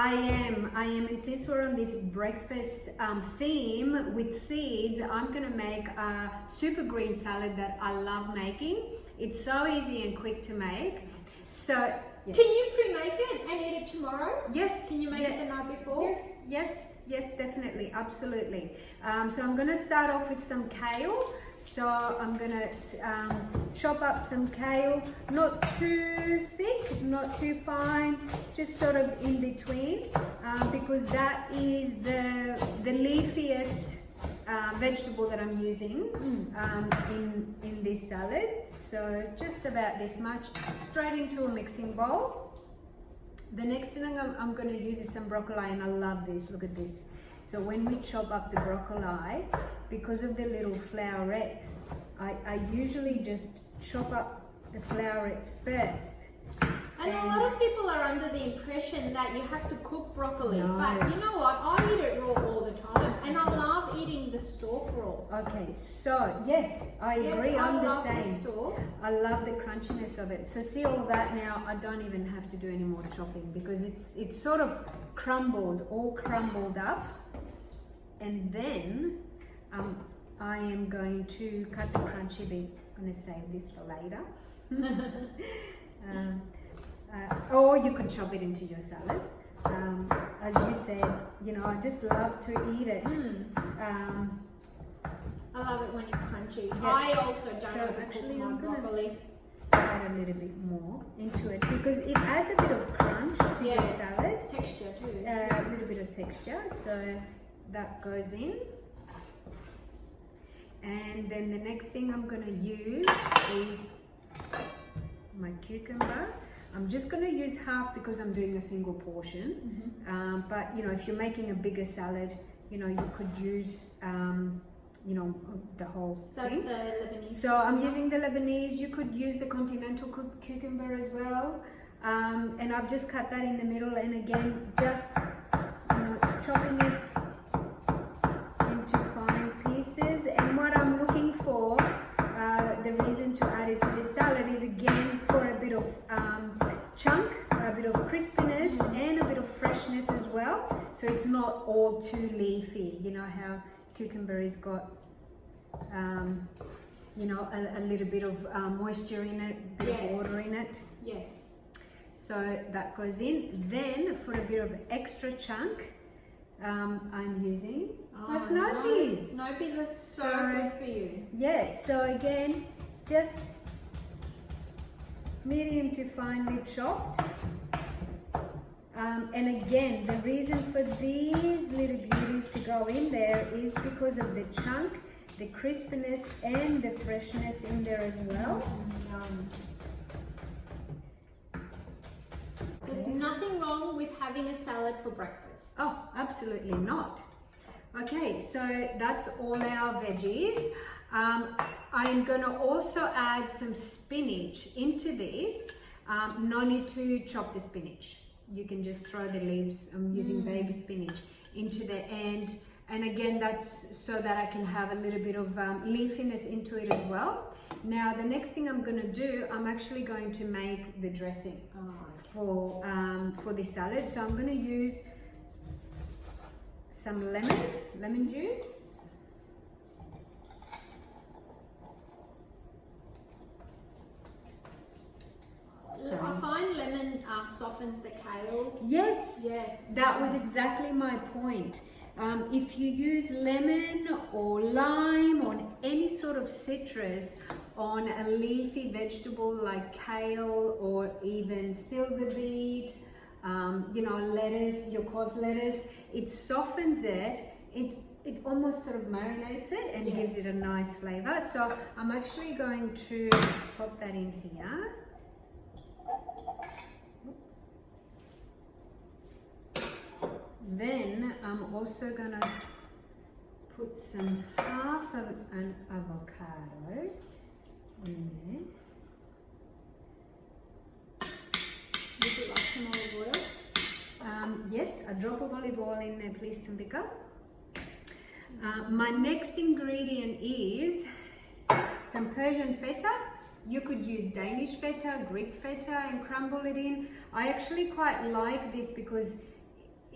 I am, and since we're on this breakfast theme with seeds, I'm gonna make a super green salad that I love making. It's so easy and quick to make. So, can you pre-make it and eat it tomorrow? Yes. Can you make it the night before? Yes, definitely, absolutely. So I'm gonna start off with some kale. So I'm gonna chop up some kale, not too thick, not too fine, just sort of in between, because that is the leafiest vegetable that I'm using in this salad. So just about this much, straight into a mixing bowl. The next thing I'm going to use is some broccoli, and I love this. Look at this. So when we chop up the broccoli, because of the little flowerets, I usually just chop up the flowerets first. And a lot of people are under the impression that you have to cook broccoli, but you know what? I eat it raw all the time, and I love eating the stalk raw. Okay, so yes, I agree. I'm the same. The stalk. I love the crunchiness of it. So see all that now, I don't even have to do any more chopping because it's sort of all crumbled up. And then I am going to cut the crunchy bit. I'm going to save this for later. Or you could chop it into your salad. As you said, you know, I just love to eat it. I love it when it's crunchy. Yeah. I also don't overcook my broccoli. Add a little bit more into it because it adds a bit of crunch to your salad. Texture too. A little bit of texture, so that goes in. And then the next thing I'm going to use is my cucumber. I'm just going to use half because I'm doing a single portion. But you know, if you're making a bigger salad, you know, you could use you know, the whole thing. The Lebanese. So I'm using the Lebanese. You could use the continental cucumber as well. And I've just cut that in the middle, and again, just you know, chopping it into fine pieces. And what I'm looking for, the reason to add it to this salad is again for a bit of chunk, a bit of crispiness, and a bit of freshness as well. So it's not all too leafy. You know how cucumber has got you know, a little bit of moisture in it, a bit of water in it. Yes. So that goes in. Then for a bit of extra chunk, I'm using my snow peas. Snow peas are so good for you. Yes, so again, just medium to finely chopped. And again, the reason for these little beauties to go in there is because of the chunk, the crispiness, and the freshness in there as well. There's nothing wrong with having a salad for breakfast. Oh, absolutely not. Okay, so that's all our veggies. I'm going to also add some spinach into this. No need to chop the spinach. You can just throw the leaves. I'm using baby spinach into the end. And again, that's so that I can have a little bit of leafiness into it as well. Now, the next thing I'm going to do, I'm actually going to make the dressing for this salad. So I'm going to use some lemon juice. I find lemon softens the kale. Yes, Yes. That was exactly my point. If you use lemon or lime or any sort of citrus on a leafy vegetable like kale or even silver beet, you know, lettuce, your cos lettuce, it softens it. It almost sort of marinates it and gives it a nice flavor. So I'm actually going to pop that in here. Then I'm also gonna put some half of an avocado in there. Would you like some olive oil? Yes, a drop of olive oil in there, please, Tambika. My next ingredient is some Persian feta. You could use Danish feta, Greek feta, and crumble it in. I actually quite like this because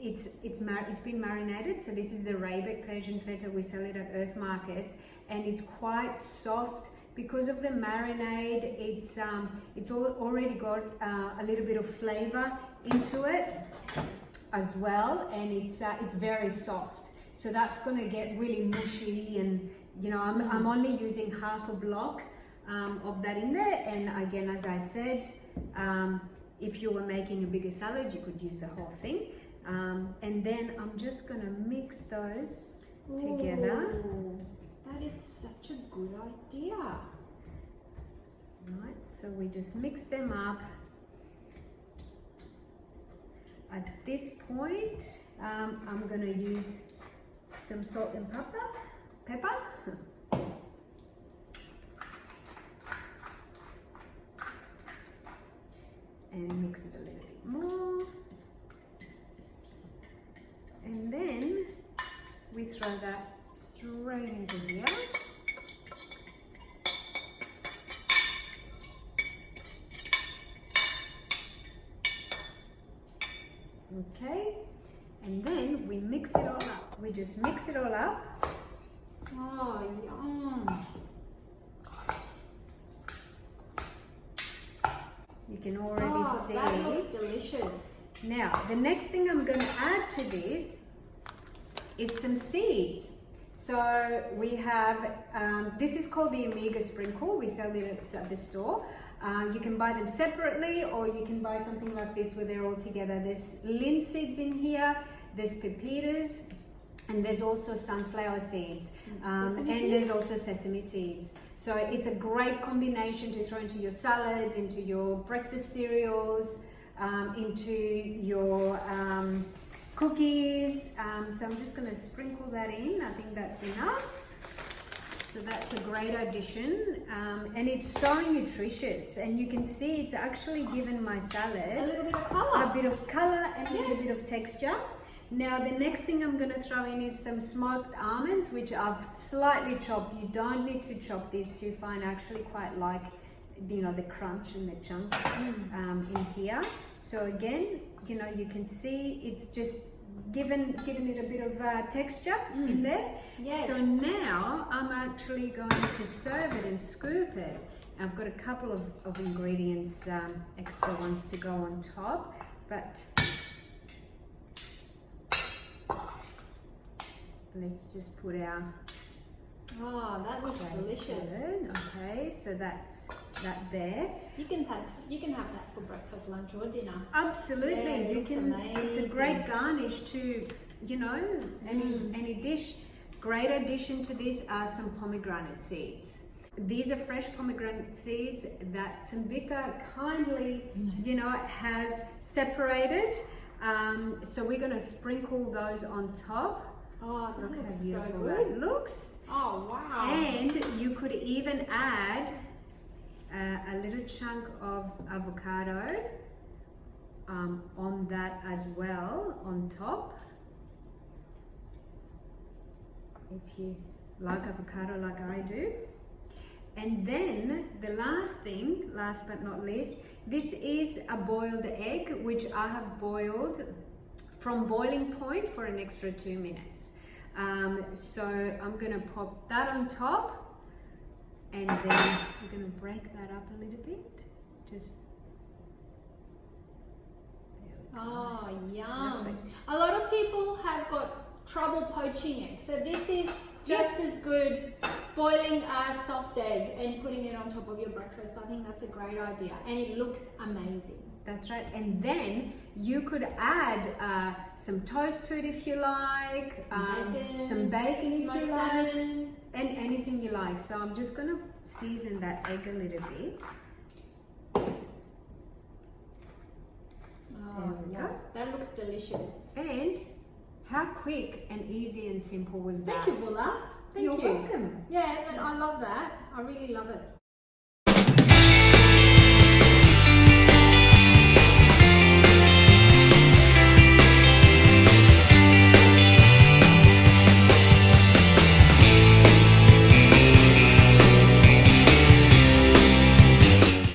it's been marinated. So this is the Raybeck Persian feta. We sell it at Earth Markets, and it's quite soft because of the marinade. It's already got a little bit of flavor into it as well, and it's very soft. So that's going to get really mushy, and you know, I'm only using half a block of that in there. And again, as I said, if you were making a bigger salad, you could use the whole thing. And then I'm just going to mix those together. That is such a good idea. Right, so we just mix them up. At this point, I'm going to use some salt and pepper. And mix it a little bit more. And then we throw that straight into here. Okay, and then we mix it all up. We just mix it all up. Oh, yum. You can already see. That looks delicious. Now, the next thing I'm going to add to this is some seeds. So we have, this is called the Omega Sprinkle. We sell it at the store. You can buy them separately, or you can buy something like this where they're all together. There's linseeds in here, there's pepitas, and there's also sunflower seeds, and there's also sesame seeds. So it's a great combination to throw into your salads, into your breakfast cereals, into your cookies. So I'm just going to sprinkle that in. I think that's enough. So that's a great addition, and it's so nutritious, and you can see it's actually given my salad a little bit of colour, and a little bit of texture. Now the next thing I'm going to throw in is some smoked almonds, which I've slightly chopped. You don't need to chop these too fine. I actually quite like, you know, the crunch and the chunk in here. So again, you know, you can see it's just given it a bit of texture in there. Yes. So now I'm actually going to serve it and scoop it. I've got a couple of ingredients, extra ones to go on top, but let's just put our. Oh, that looks delicious. Good. Okay, so that's that there. You can have that for breakfast, lunch, or dinner. Absolutely, Yeah, you can. amazing. It's a great garnish to, you know, any dish. Great addition to this are some pomegranate seeds. These are fresh pomegranate seeds that Tambika kindly, you know, has separated. So we're going to sprinkle those on top. Oh, that looks so beautiful good. that looks. Oh, wow. And you could even add a little chunk of avocado on that as well, on top. If you like avocado like I do. And then the last thing, last but not least, this is a boiled egg, which I have boiled from boiling point for an extra 2 minutes. So I'm going to pop that on top, and then we're going to break that up a little bit. Just oh, yum. perfect. A lot of people have got trouble poaching eggs, so this is just as good boiling a soft egg and putting it on top of your breakfast. I think that's a great idea, and it looks amazing. That's right. And then you could add some toast to it if you like, some bacon if you like, salmon, and anything you like. So I'm just going to season that egg a little bit. Oh, yeah, that looks delicious. And how quick and easy and simple was that? Thank you, Voulla. Thank You're you. welcome. Yeah, and I love that. I really love it.